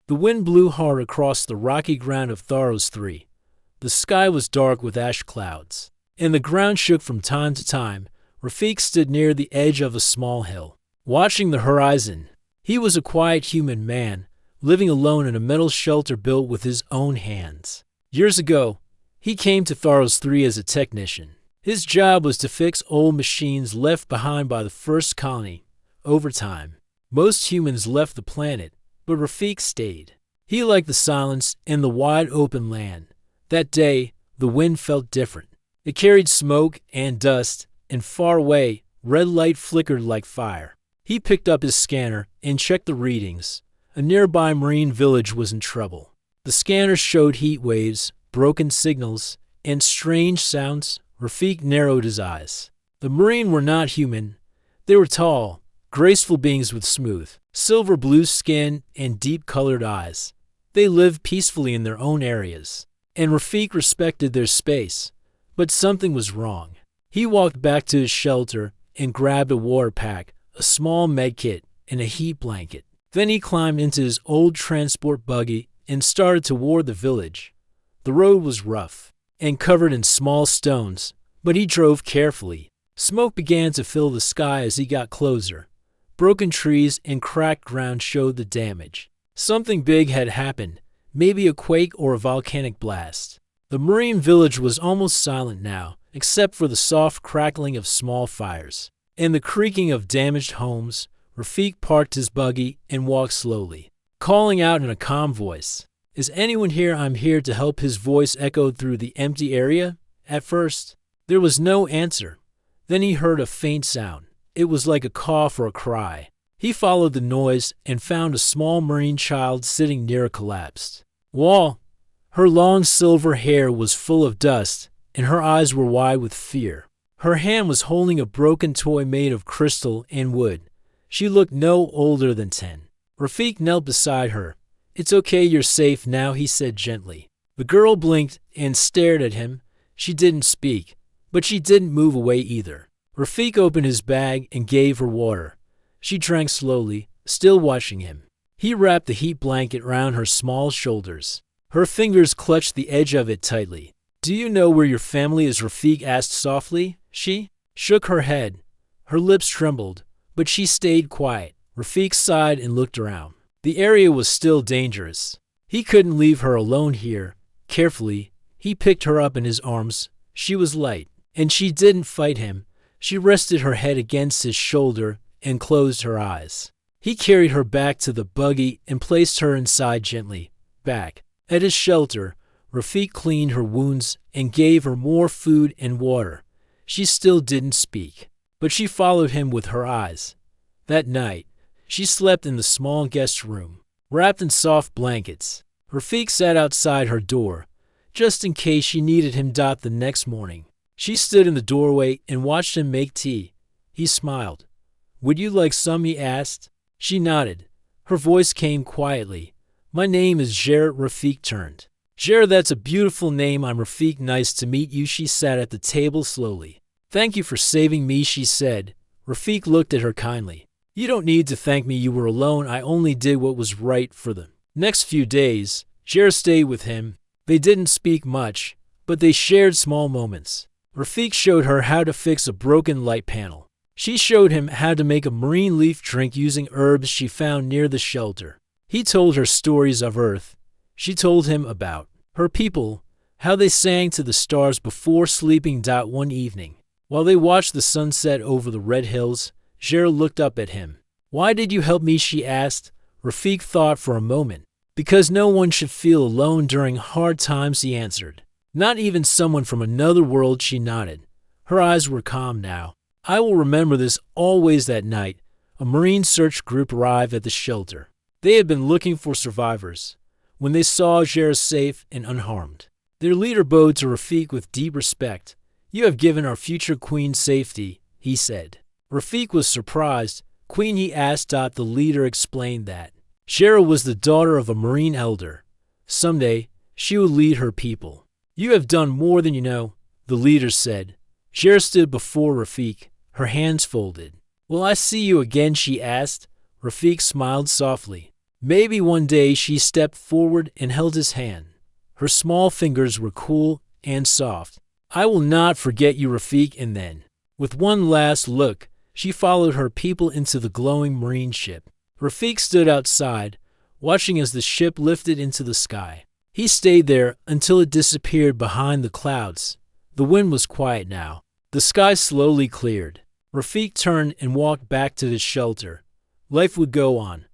The wind blew hard across the rocky ground of Tharos 3. The sky was dark with ash clouds, and the ground shook from time to time. Rafik stood near the edge of a small hill, watching the horizon. He was a quiet human man, living alone in a metal shelter built with his own hands. Years ago, he came to Tharos 3 as a technician. His job was to fix old machines left behind by the first colony. Over time, most humans left the planet, but Rafik stayed. He liked the silence and the wide open land. That day, the wind felt different. It carried smoke and dust, and far away, red light flickered like fire. He picked up his scanner and checked the readings. A nearby marine village was in trouble. The scanner showed heat waves, broken signals, and strange sounds. Rafik narrowed his eyes. The marine were not human. They were tall, graceful beings with smooth, silver-blue skin and deep-colored eyes. They lived peacefully in their own areas, and Rafik respected their space. But something was wrong. He walked back to his shelter and grabbed a water pack, a small medkit, and a heat blanket. Then he climbed into his old transport buggy and started toward the village. The road was rough and covered in small stones, but he drove carefully. Smoke began to fill the sky as he got closer. Broken trees and cracked ground showed the damage. Something big had happened, maybe a quake or a volcanic blast. The marine village was almost silent now, except for the soft crackling of small fires and the creaking of damaged homes. Rafik parked his buggy and walked slowly, calling out in a calm voice, "Is anyone here? I'm here to help." His voice echoed through the empty area. At first, there was no answer. Then he heard a faint sound. It was like a cough or a cry. He followed the noise and found a small marine child sitting near a collapsed wall. Her long silver hair was full of dust, and her eyes were wide with fear. Her hand was holding a broken toy made of crystal and wood. She looked no older than 10. Rafik knelt beside her. "It's okay, you're safe now," he said gently. The girl blinked and stared at him. She didn't speak, but she didn't move away either. Rafik opened his bag and gave her water. She drank slowly, still watching him. He wrapped the heat blanket round her small shoulders. Her fingers clutched the edge of it tightly. "Do you know where your family is?" Rafik asked softly. She shook her head. Her lips trembled, but she stayed quiet. Rafik sighed and looked around. The area was still dangerous. He couldn't leave her alone here. Carefully, he picked her up in his arms. She was light, and she didn't fight him. She rested her head against his shoulder and closed her eyes. He carried her back to the buggy and placed her inside gently. Back at his shelter, Rafik cleaned her wounds and gave her more food and water. She still didn't speak, but she followed him with her eyes. That night, she slept in the small guest room, wrapped in soft blankets. Rafik sat outside her door, just in case she needed him. The next morning, she stood in the doorway and watched him make tea. He smiled. "Would you like some?" he asked. She nodded. Her voice came quietly. "My name is Jared." Rafik turned. "Jared, that's a beautiful name. I'm Rafik. Nice to meet you." She sat at the table slowly. "Thank you for saving me," she said. Rafik looked at her kindly. "You don't need to thank me. You were alone. I only did what was right for them." Next few days, Jared stayed with him. They didn't speak much, but they shared small moments. Rafik showed her how to fix a broken light panel. She showed him how to make a marine leaf drink using herbs she found near the shelter. He told her stories of Earth. She told him about her people, how they sang to the stars before sleeping. One evening, while they watched the sunset over the red hills, Jared looked up at him. "Why did you help me?" she asked. Rafik thought for a moment. "Because no one should feel alone during hard times," he answered. "Not even someone from another world." She nodded. Her eyes were calm now. "I will remember this always." That night, a marine search group arrived at the shelter. They had been looking for survivors. When they saw Jared safe and unharmed, their leader bowed to Rafik with deep respect. "You have given our future queen safety," he said. Rafik was surprised. "Queen?" he asked. The leader explained that Jared was the daughter of a marine elder. Someday, she would lead her people. "You have done more than you know," the leader said. Jared stood before Rafik, her hands folded. "Will I see you again?" she asked. Rafik smiled softly. Maybe one day she stepped forward and held his hand. Her small fingers were cool and soft. "I will not forget you, Rafik," and then, with one last look, she followed her people into the glowing marine ship. Rafik stood outside, watching as the ship lifted into the sky. He stayed there until it disappeared behind the clouds. The wind was quiet now. The sky slowly cleared. Rafik turned and walked back to his shelter. Life would go on.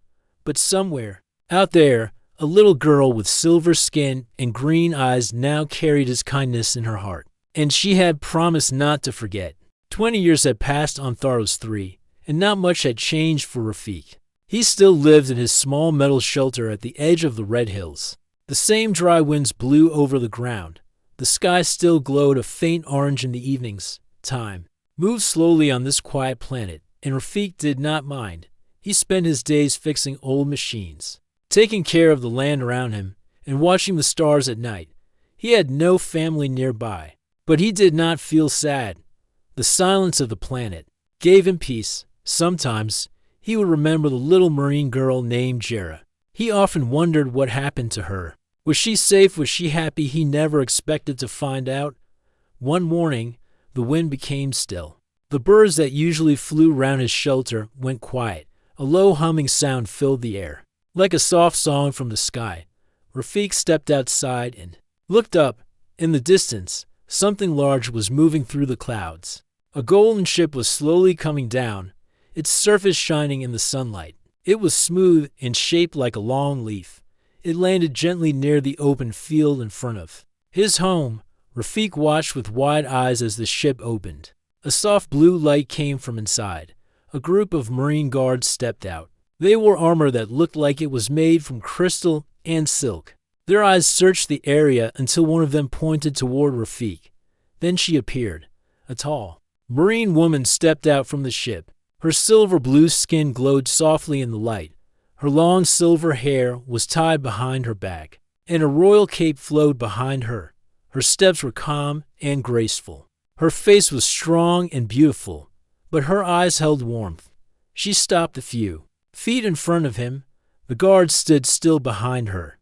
But somewhere, out there, a little girl with silver skin and green eyes now carried his kindness in her heart. And she had promised not to forget. 20 years had passed on Tharos 3, and not much had changed for Rafik. He still lived in his small metal shelter at the edge of the Red Hills. The same dry winds blew over the ground. The sky still glowed a faint orange in the evenings. Time moved slowly on this quiet planet, and Rafik did not mind. He spent his days fixing old machines, taking care of the land around him, and watching the stars at night. He had no family nearby, but he did not feel sad. The silence of the planet gave him peace. Sometimes he would remember the little marine girl named Jera. He often wondered what happened to her. Was she safe? Was she happy? He never expected to find out. One morning, the wind became still. The birds that usually flew round his shelter went quiet. A low humming sound filled the air, like a soft song from the sky. Rafik stepped outside and looked up. In the distance, something large was moving through the clouds. A golden ship was slowly coming down, its surface shining in the sunlight. It was smooth and shaped like a long leaf. It landed gently near the open field in front of his home. Rafik watched with wide eyes as the ship opened. A soft blue light came from inside. A group of marine guards stepped out. They wore armor that looked like it was made from crystal and silk. Their eyes searched the area until one of them pointed toward Rafik. Then she appeared. A tall marine woman stepped out from the ship. Her silver blue skin glowed softly in the light. Her long silver hair was tied behind her back, and a royal cape flowed behind her. Her steps were calm and graceful. Her face was strong and beautiful, but her eyes held warmth. She stopped a few feet in front of him. The guard stood still behind her.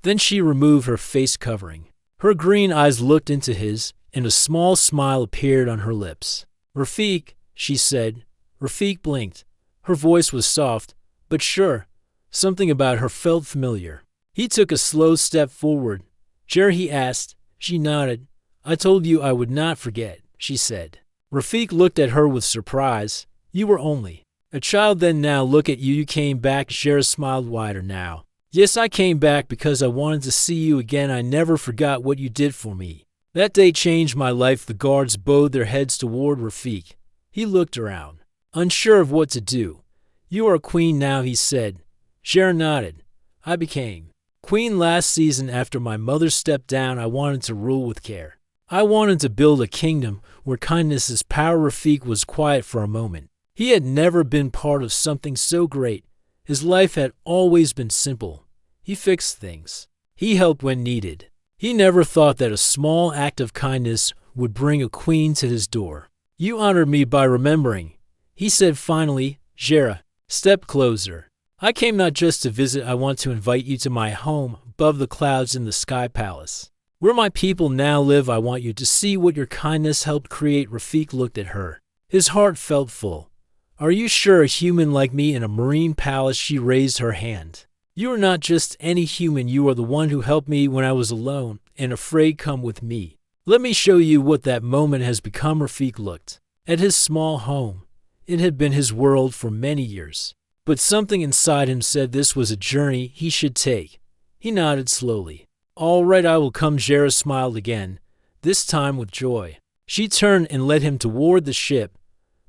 Then she removed her face covering. Her green eyes looked into his, and a small smile appeared on her lips. "Rafik," she said. Rafik blinked. Her voice was soft, but sure. Something about her felt familiar. He took a slow step forward. "Jer," he asked. She nodded. "I told you I would not forget," she said. Rafik looked at her with surprise. "You were only a child then. Now look at you. You came back." Jer smiled wider now. "Yes, I came back because I wanted to see you again. I never forgot what you did for me. That day changed my life." The guards bowed their heads toward Rafik. He looked around, unsure of what to do. "You are a queen now," he said. Jer nodded. "I became queen last season after my mother stepped down. I wanted to rule with care. I wanted to build a kingdom where kindness is power." Rafik was quiet for a moment. He had never been part of something so great. His life had always been simple. He fixed things. He helped when needed. He never thought that a small act of kindness would bring a queen to his door. "You honored me by remembering," he said finally. "Jera, step closer. I came not just to visit. I want to invite you to my home above the clouds in the Sky Palace, where my people now live. I want you to see what your kindness helped create." Rafik looked at her. His heart felt full. "Are you sure? A human like me in a marine palace?" She raised her hand. "You are not just any human. You are the one who helped me when I was alone and afraid. Come with me. Let me show you what that moment has become." Rafik looked at his small home. It had been his world for many years, but something inside him said this was a journey he should take. He nodded slowly. "All right, I will come." Jera smiled again, this time with joy. She turned and led him toward the ship.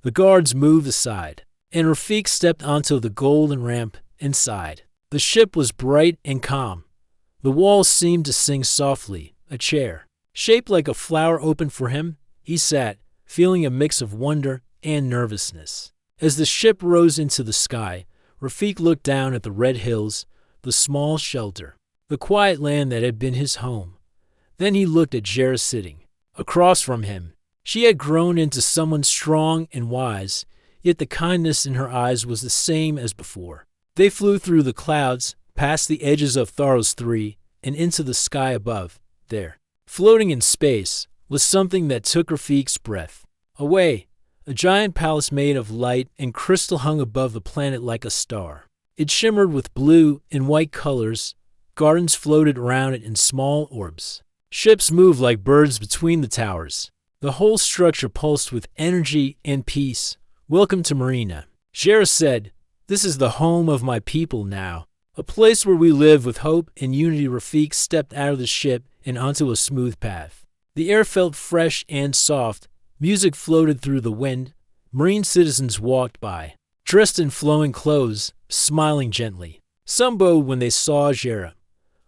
The guards moved aside, and Rafik stepped onto the golden ramp inside. The ship was bright and calm. The walls seemed to sing softly. A chair, shaped like a flower, opened for him. He sat, feeling a mix of wonder and nervousness. As the ship rose into the sky, Rafik looked down at the red hills, the small shelter, the quiet land that had been his home. Then he looked at Jera sitting across from him. She had grown into someone strong and wise, yet the kindness in her eyes was the same as before. They flew through the clouds, past the edges of Tharos 3 and into the sky above. There, floating in space, was something that took Rafiq's breath away. A giant palace made of light and crystal hung above the planet like a star. It shimmered with blue and white colors. Gardens floated around it in small orbs. Ships moved like birds between the towers. The whole structure pulsed with energy and peace. "Welcome to Marina," Jera said. "This is the home of my people now. A place where we live with hope and unity." Rafiq stepped out of the ship and onto a smooth path. The air felt fresh and soft. Music floated through the wind. Marine citizens walked by, dressed in flowing clothes, smiling gently. Some bowed when they saw Jera.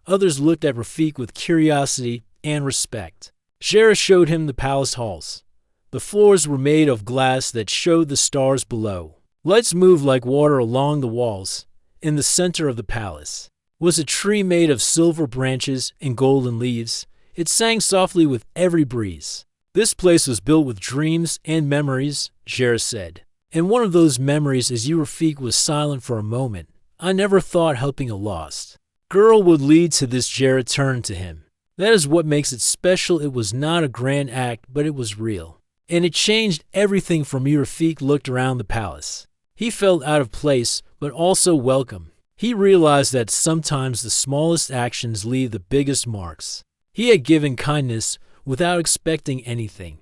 Others looked at Rafiq with curiosity and respect. Jera showed him the palace halls. The floors were made of glass that showed the stars below. Lights moved like water along the walls. In the center of the palace was a tree made of silver branches and golden leaves. It sang softly with every breeze. "This place was built with dreams and memories," Jera said. "And one of those memories is you." Rafiq was silent for a moment. "I never thought helping a lost girl would lead to this." Jera turned to him. "That is what makes it special. It was not a grand act, but it was real. And it changed everything for me." Rafiq looked around the palace. He felt out of place, but also welcome. He realized that sometimes the smallest actions leave the biggest marks. He had given kindness without expecting anything.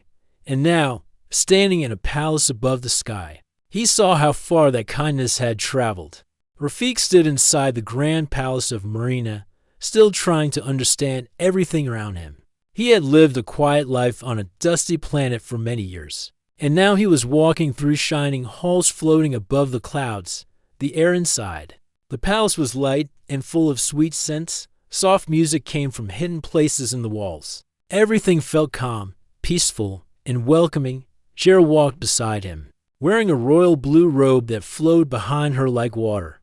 And now, standing in a palace above the sky, he saw how far that kindness had traveled. Rafiq stood inside the grand palace of Marina, still trying to understand everything around him. He had lived a quiet life on a dusty planet for many years, and now he was walking through shining halls floating above the clouds. The air inside the palace was light and full of sweet scents. Soft music came from hidden places in the walls. Everything felt calm, peaceful, and welcoming. Jera walked beside him, wearing a royal blue robe that flowed behind her like water.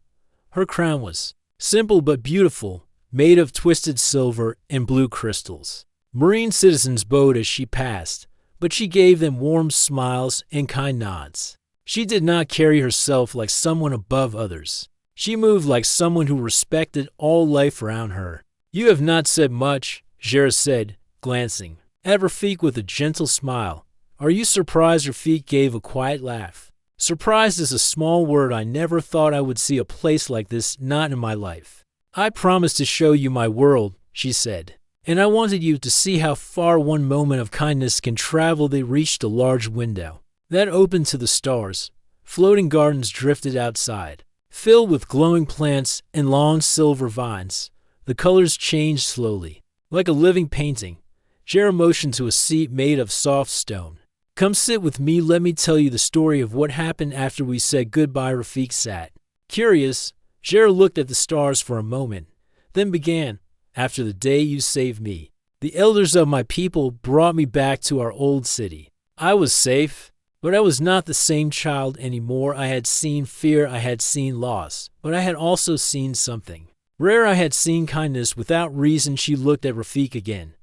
Her crown was simple but beautiful, made of twisted silver and blue crystals. Marine citizens bowed as she passed, but she gave them warm smiles and kind nods. She did not carry herself like someone above others. She moved like someone who respected all life around her. "You have not said much," Jera said, glancing at Rafiq with a gentle smile. "Are you surprised?" Rafiq gave a quiet laugh. "Surprised is a small word. I never thought I would see a place like this, not in my life. I promised to show you my world," she said, "and I wanted you to see how far one moment of kindness can travel." They reached a large window that opened to the stars. Floating gardens drifted outside, filled with glowing plants and long silver vines. The colors changed slowly, like a living painting. Jera motioned to a seat made of soft stone. "Come sit with me. Let me tell you the story of what happened after we said goodbye." Rafiq sat. Curious, Jera looked at the stars for a moment, then began. "After the day you saved me, the elders of my people brought me back to our old city. I was safe, but I was not the same child anymore. I had seen fear, I had seen loss, but I had also seen something rare. I had seen kindness without reason." She looked at Rafiq again.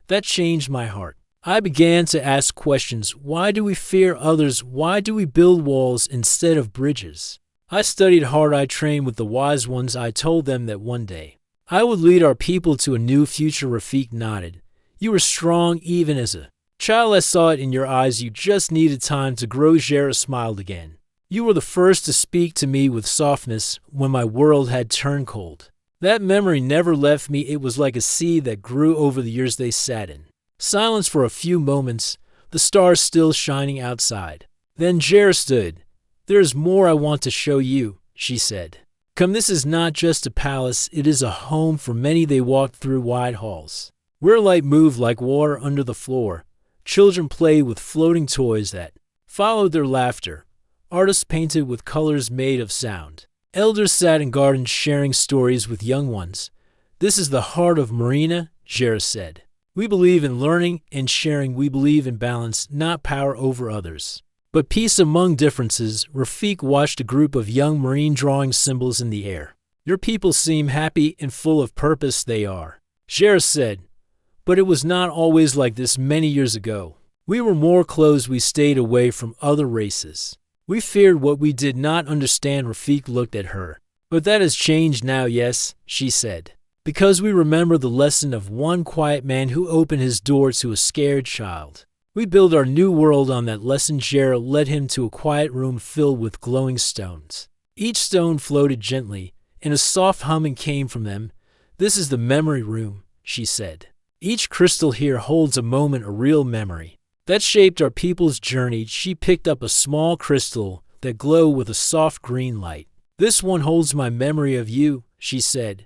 "That changed my heart. I began to ask questions. Why do we fear others? Why do we build walls instead of bridges? I studied hard. I trained with the wise ones. I told them that one day I would lead our people to a new future." Rafiq nodded. "You were strong even as a child. I saw it in your eyes. You just needed time to grow." Jera smiled again. "You were the first to speak to me with softness when my world had turned cold. That memory never left me. It was like a seed that grew over the years." They sat in silence for a few moments, the stars still shining outside. Then Jera stood. "There is more I want to show you," she said. "Come, this is not just a palace, it is a home for many." They walked through wide halls, where light moved like water under the floor. Children played with floating toys that followed their laughter. Artists painted with colors made of sound. Elders sat in gardens sharing stories with young ones. "This is the heart of Marina," Jera said. "We believe in learning and sharing. We believe in balance, not power over others, but peace among differences." Rafiq watched a group of young Marine drawing symbols in the air. "Your people seem happy and full of purpose." "They are," Jera said, "but it was not always like this. Many years ago, we were more closed. We stayed away from other races. We feared what we did not understand." Rafiq looked at her. But that has changed now, yes, she said. Because we remember the lesson of one quiet man who opened his door to a scared child. We build our new world on that lesson. Jera led him to a quiet room filled with glowing stones. Each stone floated gently, and a soft humming came from them. This is the memory room, she said. Each crystal here holds a moment, a real memory. That shaped our people's journey. She picked up a small crystal that glowed with a soft green light. This one holds my memory of you, she said.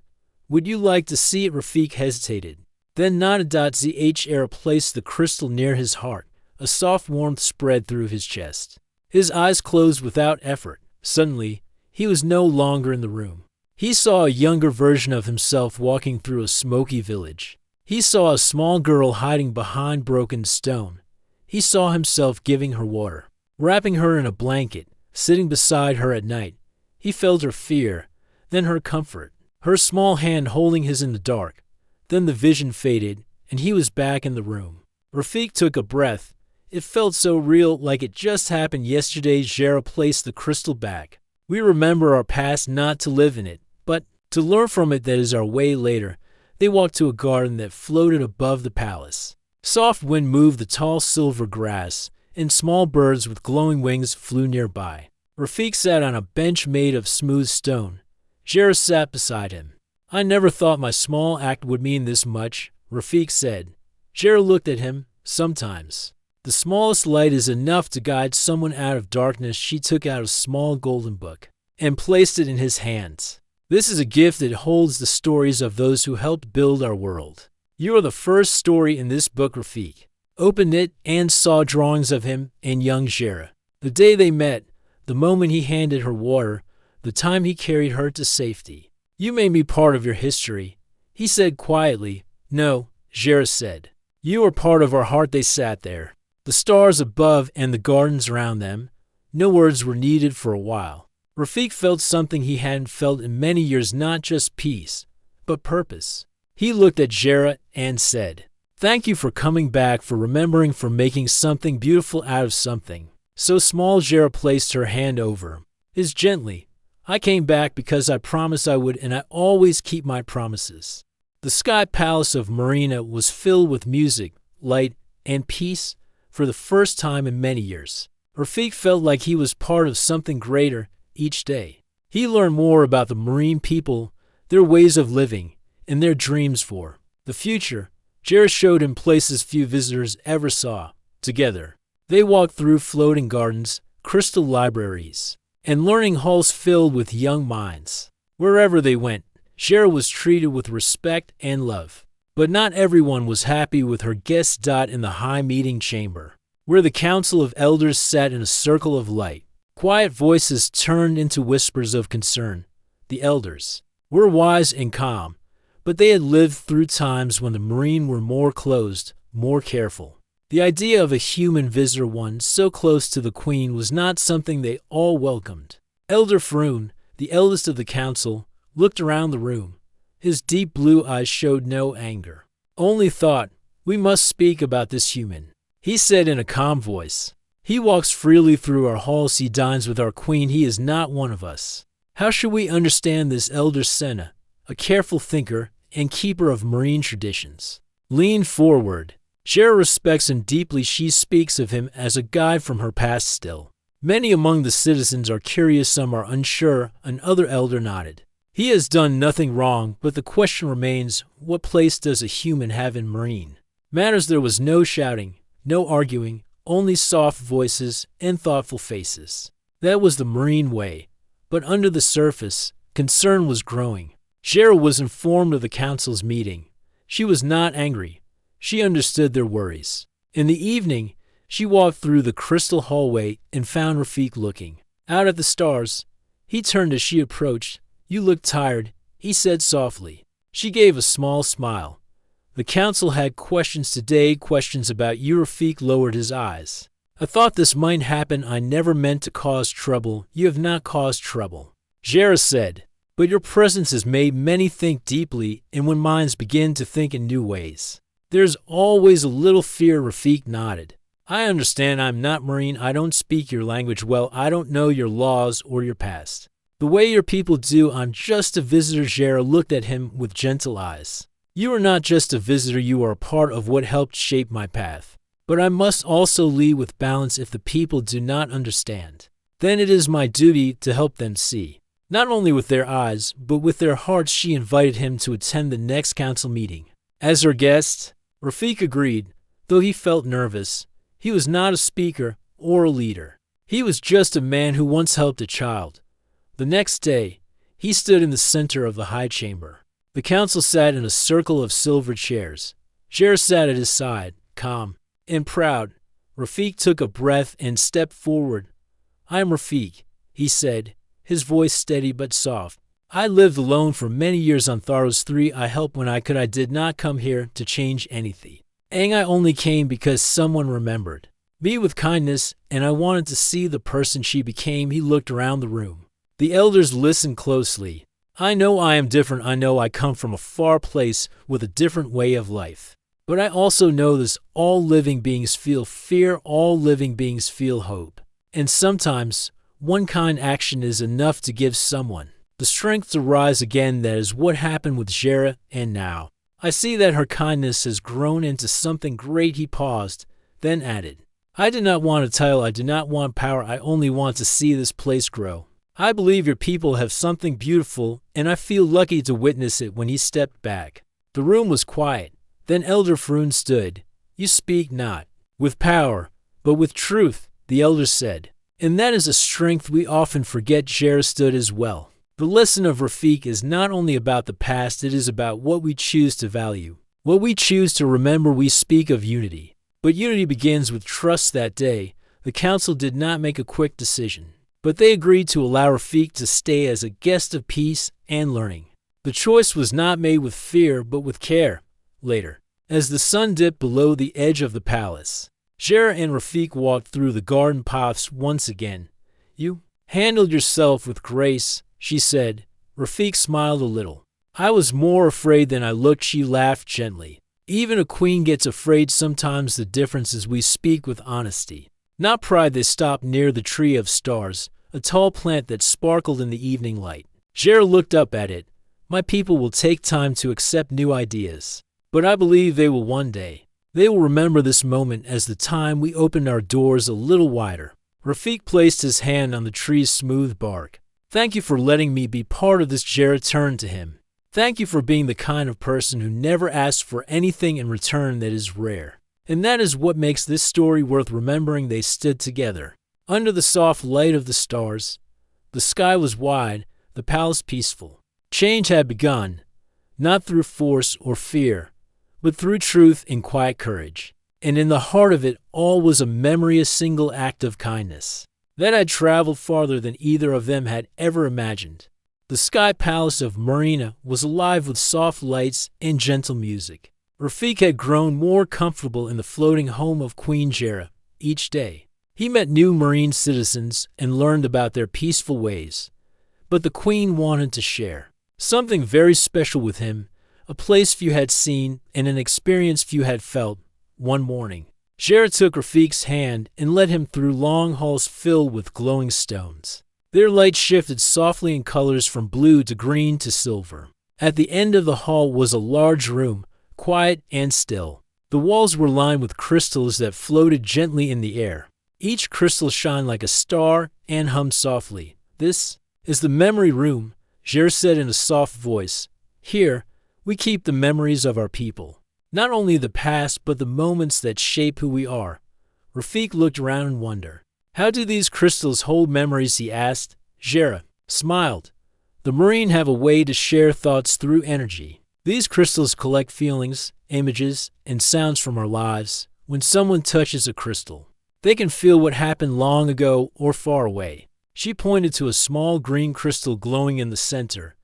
Would you like to see it? Rafik hesitated, then nodded. Zahra placed the crystal near his heart. A soft warmth spread through his chest. His eyes closed without effort. Suddenly, he was no longer in the room. He saw a younger version of himself walking through a smoky village. He saw a small girl hiding behind broken stone. He saw himself giving her water, wrapping her in a blanket, sitting beside her at night. He felt her fear, then her comfort, her small hand holding his in the dark. Then the vision faded, and he was back in the room. Rafik took a breath. It felt so real, like it just happened yesterday. Zahra placed the crystal back. We remember our past not to live in it, but to learn from it. That is our way. Later, they walked to a garden that floated above the palace. Soft wind moved the tall silver grass, and small birds with glowing wings flew nearby. Rafik sat on a bench made of smooth stone. Zahra sat beside him. I never thought my small act would mean this much, Rafik said. Zahra looked at him. Sometimes the smallest light is enough to guide someone out of darkness. She took out a small golden book and placed it in his hands. This is a gift that holds the stories of those who helped build our world. You are the first story in this book. Rafik opened it and saw drawings of him and young Zahra. The day they met, the moment he handed her water, the time he carried her to safety. You made me part of your history, he said quietly. No, Zahra said. You are part of our heart. They sat there, the stars above and the gardens around them. No words were needed for a while. Rafik felt something he hadn't felt in many years, not just peace, but purpose. He looked at Zahra and said, thank you for coming back, for remembering, for making something beautiful out of something so small. Zahra placed her hand over his gently. I came back because I promised I would, and I always keep my promises. The sky palace of Marina was filled with music, light, and peace for the first time in many years. Rafik felt like he was part of something greater each day. He learned more about the Marine people, their ways of living, and their dreams for the future. Zahra showed him places few visitors ever saw. Together, they walked through floating gardens, crystal libraries, and learning halls filled with young minds. Wherever they went, Zahra was treated with respect and love. But not everyone was happy with her guests. In the high meeting chamber, where the council of elders sat in a circle of light, quiet voices turned into whispers of concern. The elders were wise and calm, but they had lived through times when the Marine were more closed, more careful. The idea of a human visitor, one so close to the queen, was not something they all welcomed. Elder Faroon, the eldest of the council, looked around the room. His deep blue eyes showed no anger, only thought. We must speak about this human, he said in a calm voice. He walks freely through our halls. He dines with our queen. He is not one of us. How should we understand this? Elder Senna, a careful thinker and keeper of Marine traditions, leaned forward. Zahra respects him deeply. She speaks of him as a guide from her past still. Many among the citizens are curious, some are unsure. Another elder nodded. He has done nothing wrong, but the question remains, what place does a human have in Marine matters? There was no shouting, no arguing, only soft voices and thoughtful faces. That was the Marine way, but under the surface, concern was growing. Zahra was informed of the council's meeting. She was not angry. She understood their worries. In the evening, she walked through the crystal hallway and found Rafik looking out at the stars. He turned as she approached. You look tired, he said softly. She gave a small smile. The council had questions today, questions about you. Rafik lowered his eyes. I thought this might happen. I never meant to cause trouble. You have not caused trouble, Zahra said. But your presence has made many think deeply, and when minds begin to think in new ways, there's always a little fear. Rafik nodded. I understand. I'm not Marine. I don't speak your language well. I don't know your laws or your past. The way your people do. I'm just a visitor. Jera looked at him with gentle eyes. You are not just a visitor, you are a part of what helped shape my path. But I must also lead with balance. If the people do not understand, then it is my duty to help them see. Not only with their eyes, but with their hearts. She invited him to attend the next council meeting as her guest. Rafik agreed, though he felt nervous. He was not a speaker or a leader. He was just a man who once helped a child. The next day, he stood in the center of the high chamber. The council sat in a circle of silver chairs. Jera sat at his side, calm and proud. Rafik took a breath and stepped forward. I am Rafik, he said, his voice steady but soft. I lived alone for many years on Tharos 3. I helped when I could. I did not come here to change anything. I only came because someone remembered me with kindness, and I wanted to see the person she became. He looked around the room. The elders listened closely. I know I am different. I know I come from a far place with a different way of life. But I also know this: all living beings feel fear, all living beings feel hope. And sometimes, one kind action is enough to give someone the strength to rise again. That is what happened with Jera, and now I see that her kindness has grown into something great. He paused, then added, I do not want a title, I do not want power, I only want to see this place grow. I believe your people have something beautiful, and I feel lucky to witness it. When he stepped back, the room was quiet. Then Elder Froon stood. You speak not with power, but with truth, the elder said. And that is a strength we often forget. Jera stood as well. The lesson of Rafik is not only about the past, it is about what we choose to value, what we choose to remember. We speak of unity, but unity begins with trust. That day, the council did not make a quick decision, but they agreed to allow Rafik to stay as a guest of peace and learning. The choice was not made with fear, but with care. Later, as the sun dipped below the edge of the palace, Jera and Rafik walked through the garden paths once again. You handled yourself with grace, she said. Rafik smiled a little. I was more afraid than I looked. She laughed gently. Even a queen gets afraid sometimes. The difference is we speak with honesty, not pride. They stopped near the tree of stars, a tall plant that sparkled in the evening light. Jera looked up at it. My people will take time to accept new ideas, but I believe they will one day. They will remember this moment as the time we opened our doors a little wider. Rafik placed his hand on the tree's smooth bark. Thank you for letting me be part of this. Jera turned to him. Thank you for being the kind of person who never asks for anything in return. That is rare. And that is what makes this story worth remembering. They stood together under the soft light of the stars. The sky was wide, the palace peaceful. Change had begun, not through force or fear, but through truth and quiet courage. And in the heart of it all was a memory, a single act of kindness that had traveled farther than either of them had ever imagined. The sky palace of Marina was alive with soft lights and gentle music. Rafik had grown more comfortable in the floating home of Queen Jera. Each day, he met new marine citizens and learned about their peaceful ways. But the queen wanted to share something very special with him, a place few had seen and an experience few had felt. One morning, Jera took Rafik's hand and led him through long halls filled with glowing stones. Their light shifted softly in colors from blue to green to silver. At the end of the hall was a large room, quiet and still. The walls were lined with crystals that floated gently in the air. Each crystal shined like a star and hummed softly. This is the memory room, Jera said in a soft voice. Here, we keep the memories of our people. Not only the past, but the moments that shape who we are. Rafik looked around in wonder. How do these crystals hold memories? He asked. Jera smiled. The marine have a way to share thoughts through energy. These crystals collect feelings, images, and sounds from our lives. When someone touches a crystal, they can feel what happened long ago or far away. She pointed to a small green crystal glowing in the center.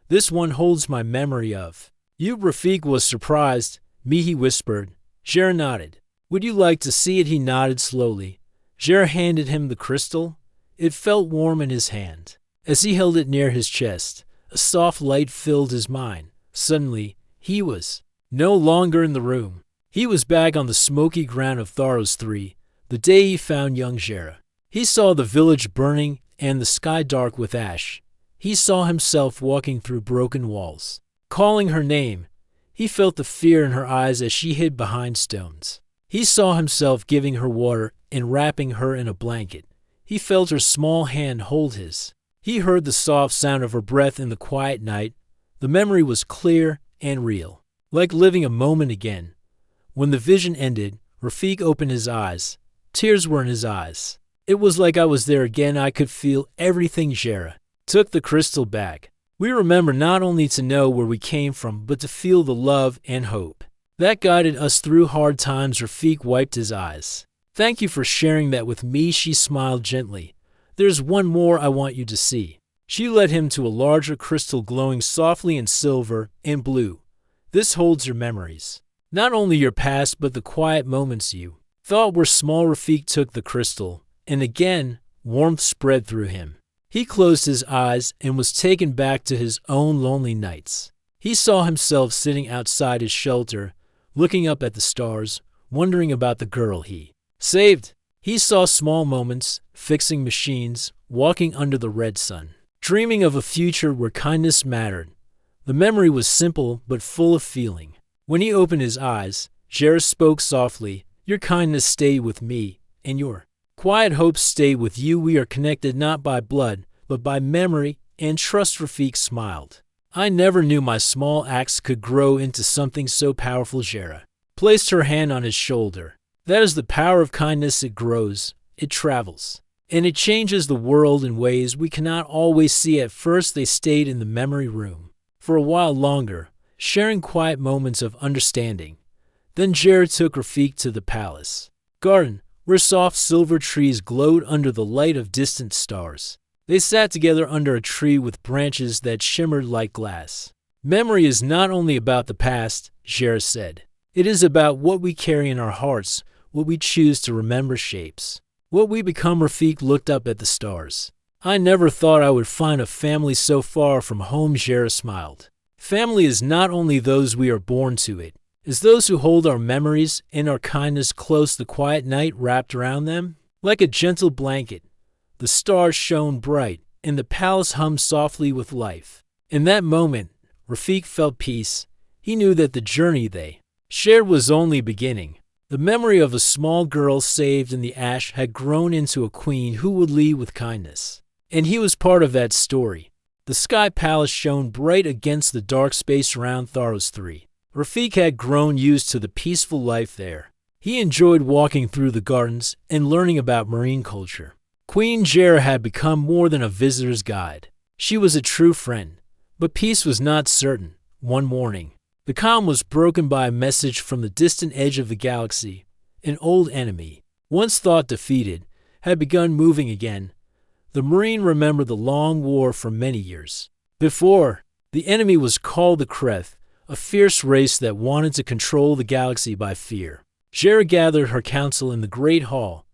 This one holds my memory of you. Rafik was surprised. Me, he whispered. Jera nodded. Would you like to see it? He nodded slowly. Jera handed him the crystal. It felt warm in his hand. As he held it near his chest, a soft light filled his mind. Suddenly, he was no longer in the room. He was back on the smoky ground of Tharos 3, the day he found young Jera. He saw the village burning and the sky dark with ash. He saw himself walking through broken walls, calling her name. He felt the fear in her eyes as she hid behind stones. He saw himself giving her water and wrapping her in a blanket. He felt her small hand hold his. He heard the soft sound of her breath in the quiet night. The memory was clear and real, like living a moment again. When the vision ended, Rafik opened his eyes. Tears were in his eyes. It was like I was there again. I could feel everything. Jera took the crystal back. We remember not only to know where we came from, but to feel the love and hope that guided us through hard times. Rafik wiped his eyes. Thank you for sharing that with me, she smiled gently. There's one more I want you to see. She led him to a larger crystal glowing softly in silver and blue. This holds your memories. Not only your past, but the quiet moments you thought were small. Rafik took the crystal, and again, warmth spread through him. He closed his eyes and was taken back to his own lonely nights. He saw himself sitting outside his shelter, looking up at the stars, wondering about the girl he saved. He saw small moments, fixing machines, walking under the red sun, dreaming of a future where kindness mattered. The memory was simple but full of feeling. When he opened his eyes, Jera spoke softly. Your kindness stayed with me, and your quiet hopes stay with you. We are connected not by blood, but by memory and trust. Rafik smiled. I never knew my small acts could grow into something so powerful. Jera placed her hand on his shoulder. That is the power of kindness. It grows, it travels, and it changes the world in ways we cannot always see. At first they stayed in the memory room for a while longer, sharing quiet moments of understanding. Then Jera took Rafik to the palace garden, where soft silver trees glowed under the light of distant stars. They sat together under a tree with branches that shimmered like glass. Memory is not only about the past, Jera said. It is about what we carry in our hearts. What we choose to remember shapes what we become. Rafik looked up at the stars. I never thought I would find a family so far from home. Jera smiled. Family is not only those we are born to, it is those who hold our memories and our kindness close. The quiet night wrapped around them like a gentle blanket. The stars shone bright, and the palace hummed softly with life. In that moment, Rafik felt peace. He knew that the journey they shared was only beginning. The memory of a small girl saved in the ash had grown into a queen who would lead with kindness. And he was part of that story. The Sky Palace shone bright against the dark space around Tharos 3. Rafik had grown used to the peaceful life there. He enjoyed walking through the gardens and learning about marine culture. Queen Jera had become more than a visitor's guide. She was a true friend. But peace was not certain. One morning, the calm was broken by a message from the distant edge of the galaxy. An old enemy, once thought defeated, had begun moving again. The Marine remembered the long war from many years before. The enemy was called the Kreth, a fierce race that wanted to control the galaxy by fear. Jera gathered her council in the Great Hall.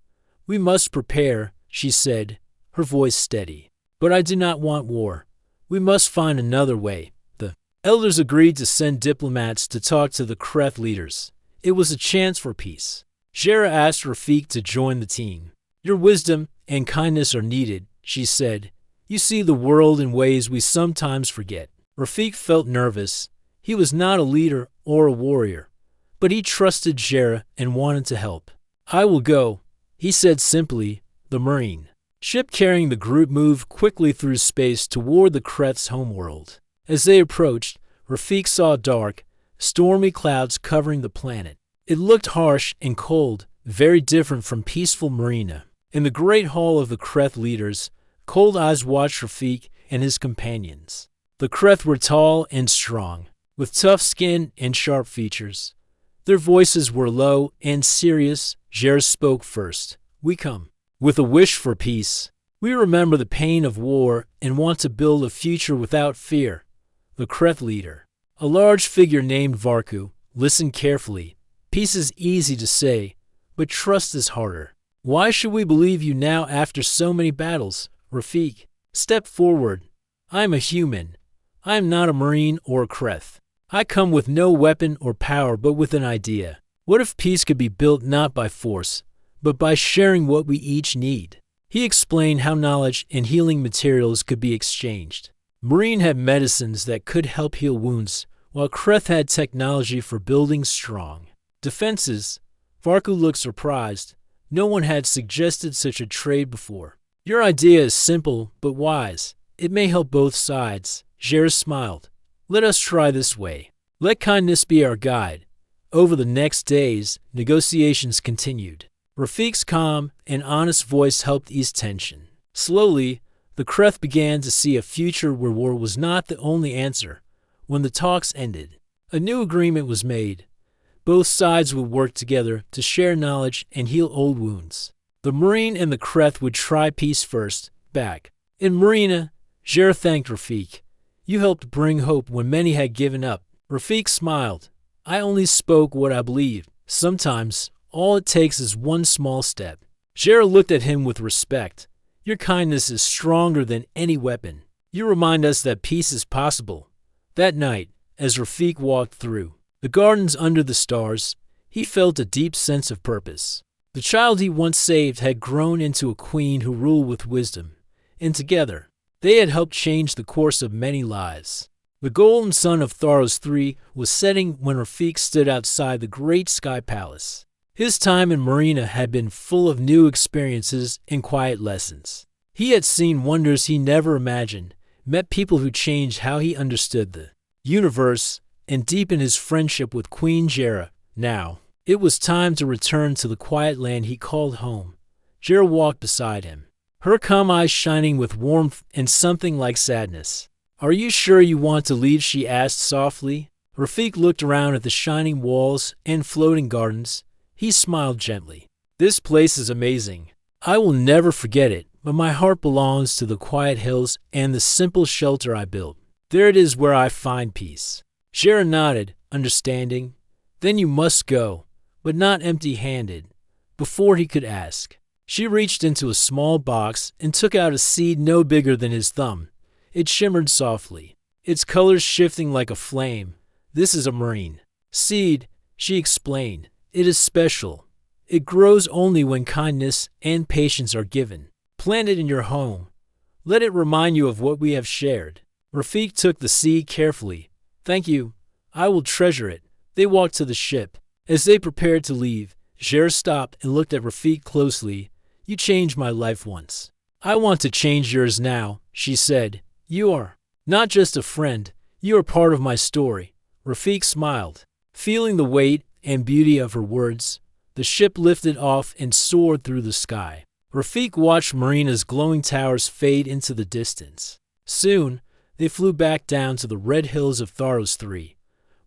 We must prepare, she said, her voice steady. But I do not want war. We must find another way. The elders agreed to send diplomats to talk to the Kreth leaders. It was a chance for peace. Jera asked Rafik to join the team. Your wisdom and kindness are needed, she said. You see the world in ways we sometimes forget. Rafik felt nervous. He was not a leader or a warrior, but he trusted Jera and wanted to help. I will go, he said simply. The Marine ship carrying the group moved quickly through space toward the Kreth's homeworld. As they approached, Rafik saw dark, stormy clouds covering the planet. It looked harsh and cold, very different from peaceful Marina. In the great hall of the Kreth leaders, cold eyes watched Rafik and his companions. The Kreth were tall and strong, with tough skin and sharp features. Their voices were low and serious. Jera spoke first. We come with a wish for peace. We remember the pain of war and want to build a future without fear. The Kreth leader, a large figure named Varku, listened carefully. Peace is easy to say, but trust is harder. Why should we believe you now after so many battles? Rafik stepped forward. I am a human. I am not a Marine or a Kreth. I come with no weapon or power, but with an idea. What if peace could be built not by force, but by sharing what we each need? He explained how knowledge and healing materials could be exchanged. Marine had medicines that could help heal wounds, while Kreth had technology for building strong defenses. Varku looked surprised. No one had suggested such a trade before. Your idea is simple but wise. It may help both sides. Jera smiled. Let us try this way. Let kindness be our guide. Over the next days, negotiations continued. Rafiq's calm and honest voice helped ease tension. Slowly, the Kreth began to see a future where war was not the only answer. When the talks ended, a new agreement was made. Both sides would work together to share knowledge and heal old wounds. The Marine and the Kreth would try peace first, back. In Marina, Jera thanked Rafiq. You helped bring hope when many had given up. Rafiq smiled. I only spoke what I believed. Sometimes, all it takes is one small step. Jera looked at him with respect. Your kindness is stronger than any weapon. You remind us that peace is possible. That night, as Rafiq walked through the gardens under the stars, he felt a deep sense of purpose. The child he once saved had grown into a queen who ruled with wisdom, and together, they had helped change the course of many lives. The golden sun of Tharos III was setting when Rafiq stood outside the great sky palace. His time in Marina had been full of new experiences and quiet lessons. He had seen wonders he never imagined, met people who changed how he understood the universe, and deepened his friendship with Queen Jera. Now, it was time to return to the quiet land he called home. Jera walked beside him, her calm eyes shining with warmth and something like sadness. Are you sure you want to leave? She asked softly. Rafiq looked around at the shining walls and floating gardens. He smiled gently. This place is amazing. I will never forget it, but my heart belongs to the quiet hills and the simple shelter I built. There it is where I find peace. Jera nodded, understanding. Then you must go, but not empty-handed. Before he could ask, she reached into a small box and took out a seed no bigger than his thumb. It shimmered softly, its colors shifting like a flame. This is a marine seed, she explained. It is special. It grows only when kindness and patience are given. Plant it in your home. Let it remind you of what we have shared. Rafiq took the seed carefully. Thank you. I will treasure it. They walked to the ship. As they prepared to leave, Jera stopped and looked at Rafiq closely. You changed my life once. I want to change yours now, she said. You are not just a friend. You are part of my story. Rafiq smiled, feeling the weight and beauty of her words. The ship lifted off and soared through the sky. Rafiq watched Marina's glowing towers fade into the distance. Soon, they flew back down to the red hills of Tharos III.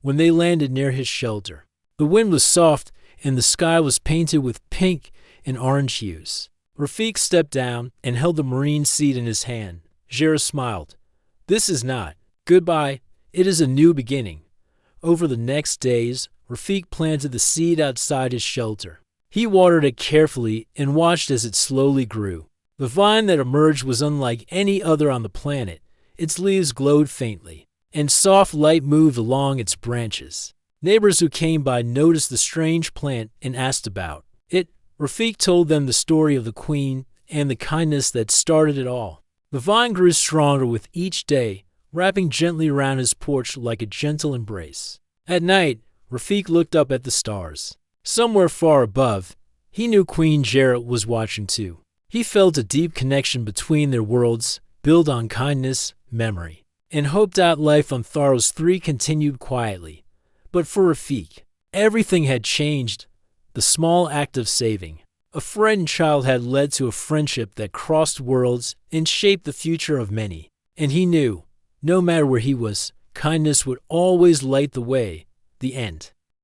When they landed near his shelter, the wind was soft and the sky was painted with pink and orange hues. Rafiq stepped down and held the marine seed in his hand. Jera smiled. This is not goodbye, it is a new beginning. Over the next days, Rafiq planted the seed outside his shelter. He watered it carefully and watched as it slowly grew. The vine that emerged was unlike any other on the planet. Its leaves glowed faintly, and soft light moved along its branches. Neighbors who came by noticed the strange plant and asked about it. Rafiq told them the story of the queen and the kindness that started it all. The vine grew stronger with each day, wrapping gently around his porch like a gentle embrace. At night, Rafiq looked up at the stars. Somewhere far above, he knew Queen Jera was watching too. He felt a deep connection between their worlds, built on kindness, memory, and hoped out life on Tharos III continued quietly. But for Rafiq, everything had changed. The small act of saving a frightened child had led to a friendship that crossed worlds and shaped the future of many. And he knew, no matter where he was, kindness would always light the way. The end.